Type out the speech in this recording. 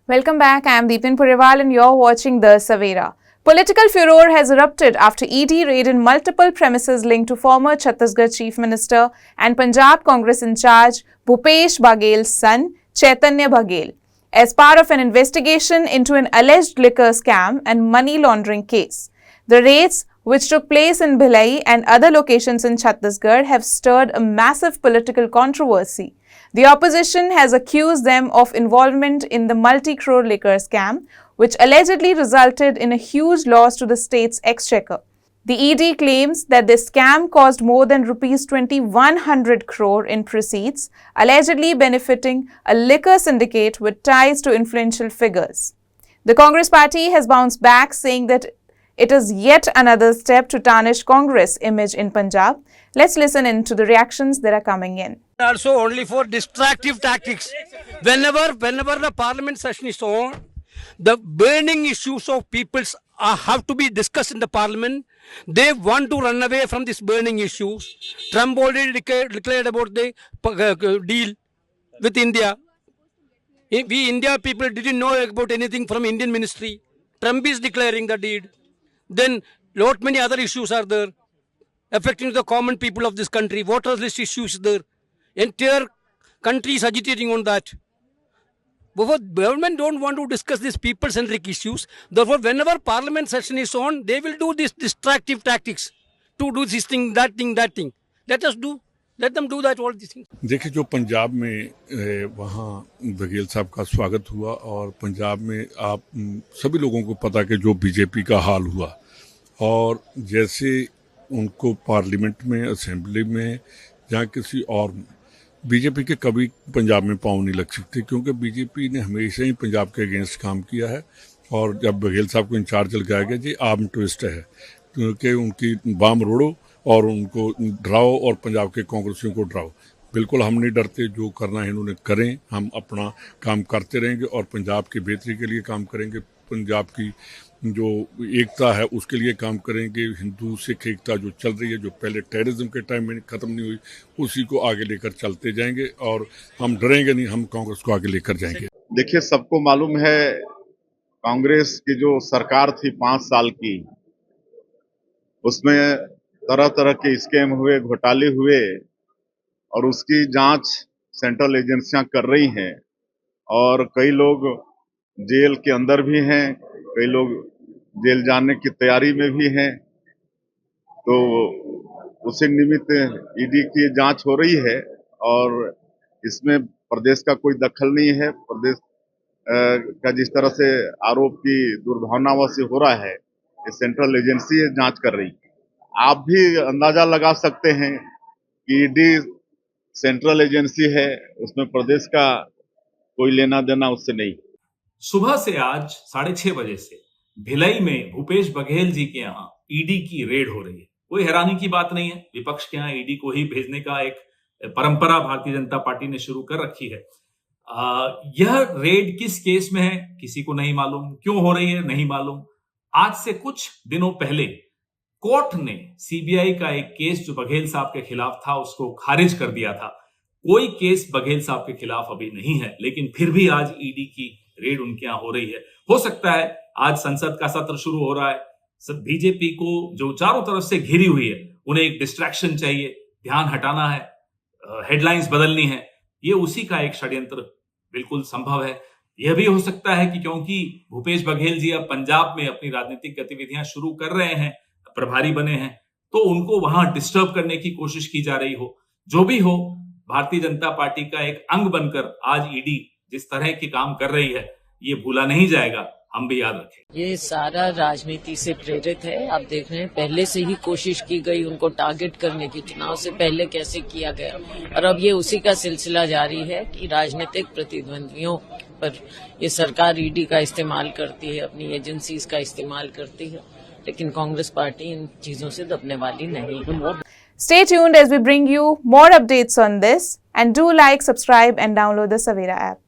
Welcome back. I am Deepin Puriwal and you're watching The Savera. Political furor has erupted after ED raided multiple premises linked to former Chhattisgarh Chief Minister and Punjab Congress in charge Bhupesh Baghel's son, Chaitanya Baghel, as part of an investigation into an alleged liquor scam and money laundering case. The raids, which took place in Bhilai and other locations in Chhattisgarh, have stirred a massive political controversy. The opposition has accused them of involvement in the multi-crore liquor scam, which allegedly resulted in a huge loss to the state's exchequer. The ED claims that this scam caused more than Rs 2,100 crore in proceeds, allegedly benefiting a liquor syndicate with ties to influential figures. The Congress party has bounced back, saying that it is yet another step to tarnish Congress image in Punjab. Let's listen in to the reactions that are coming in. Also only for distractive tactics. Whenever the parliament session is on, the burning issues of peoples have to be discussed in the parliament. They want to run away from these burning issues. Trump already declared about the deal with India. We India people didn't know about anything from Indian ministry. Trump is declaring the deed. Then lot many other issues are there affecting the common people of this country. Voter list issues there. Entire country is agitating on that. But government don't want to discuss these people-centric issues. Therefore, whenever parliament session is on, they will do these distractive tactics to do this thing, that thing, that thing. Let them do that, all these things. देखिए, जो पंजाब में वहाँ बघेल साहब का स्वागत हुआ और पंजाब में आप सभी लोगों को पता कि जो बीजेपी का हाल हुआ और जैसे उनको पार्लियामेंट में, असेंबली में, जहाँ किसी और बीजेपी के कभी पंजाब में पाँव नहीं लग सकते, क्योंकि बीजेपी ने हमेशा ही पंजाब के अगेंस्ट काम किया है। और जब बघेल साहब को इंचार्ज लगाया गया, जी आर्म ट्विस्ट है, क्योंकि उनकी बाम रोड़ो और उनको डराओ और पंजाब के कांग्रेसियों को डराओ। बिल्कुल हम नहीं डरते, जो करना है इन्होंने करें, हम अपना काम करते रहेंगे और पंजाब की बेहतरी के लिए काम करेंगे। पंजाब की जो एकता है उसके लिए काम करेंगे। हिंदू सिख एकता जो चल रही है, जो पहले टेररिज्म के टाइम में ख़त्म नहीं हुई, उसी को आगे लेकर चलते जाएंगे और हम डरेंगे नहीं, हम कांग्रेस को आगे लेकर जाएंगे। देखिए, सबको मालूम है कांग्रेस की जो सरकार थी 5 साल की, उसमें तरह तरह के स्कैम हुए, घोटाले हुए और उसकी जांच सेंट्रल एजेंसियां कर रही हैं और कई लोग जेल के अंदर भी हैं, कई लोग जेल जाने की तैयारी में भी हैं। तो उसी निमित्त ईडी की जांच हो रही है और इसमें प्रदेश का कोई दखल नहीं है। प्रदेश का जिस तरह से आरोप की दुर्भावनाओं से हो रहा है, ये सेंट्रल एजेंसी जांच कर रही है। आप भी अंदाजा लगा सकते हैं कि ईडी सेंट्रल एजेंसी है, उसमें प्रदेश का कोई लेना देना उससे नहीं। सुबह से आज 6:30 बजे से भिलाई में भूपेश बघेल जी के यहाँ ईडी की रेड हो रही है। कोई हैरानी की बात नहीं है, विपक्ष के यहाँ ईडी को ही भेजने का एक परंपरा भारतीय जनता पार्टी ने शुरू कर रखी है। यह रेड किस केस में है किसी को नहीं मालूम, क्यों हो रही है नहीं मालूम। आज से कुछ दिनों पहले कोर्ट ने सीबीआई का एक केस जो बघेल साहब के खिलाफ था उसको खारिज कर दिया था। कोई केस बघेल साहब के खिलाफ अभी नहीं है, लेकिन फिर भी आज ईडी की रेड उनके यहाँ हो रही है। हो सकता है आज संसद का सत्र शुरू हो रहा है, सब बीजेपी को जो चारों तरफ से घिरी हुई है उन्हें एक डिस्ट्रैक्शन चाहिए, ध्यान हटाना है, हेडलाइंस बदलनी है। ये उसी का एक षड्यंत्र बिल्कुल संभव है। यह भी हो सकता है कि क्योंकि भूपेश बघेल जी अब पंजाब में अपनी राजनीतिक गतिविधियां शुरू कर रहे हैं, प्रभारी बने हैं, तो उनको वहां डिस्टर्ब करने की कोशिश की जा रही हो। जो भी हो, भारतीय जनता पार्टी का एक अंग बनकर आज ईडी जिस तरह के काम कर रही है ये भूला नहीं जाएगा, हम भी याद रखें। ये सारा राजनीति से प्रेरित है। आप देख रहे हैं पहले से ही कोशिश की गई उनको टारगेट करने की, चुनाव से पहले कैसे किया गया, और अब ये उसी का सिलसिला जारी है कि राजनीतिक प्रतिद्वंदियों पर ये सरकार ईडी का इस्तेमाल करती है, अपनी एजेंसीज का इस्तेमाल करती है, लेकिन कांग्रेस पार्टी इन चीजों से दबने वाली नहीं है। Stay tuned as we bring you more updates on this, and do like, subscribe and download the Savera app.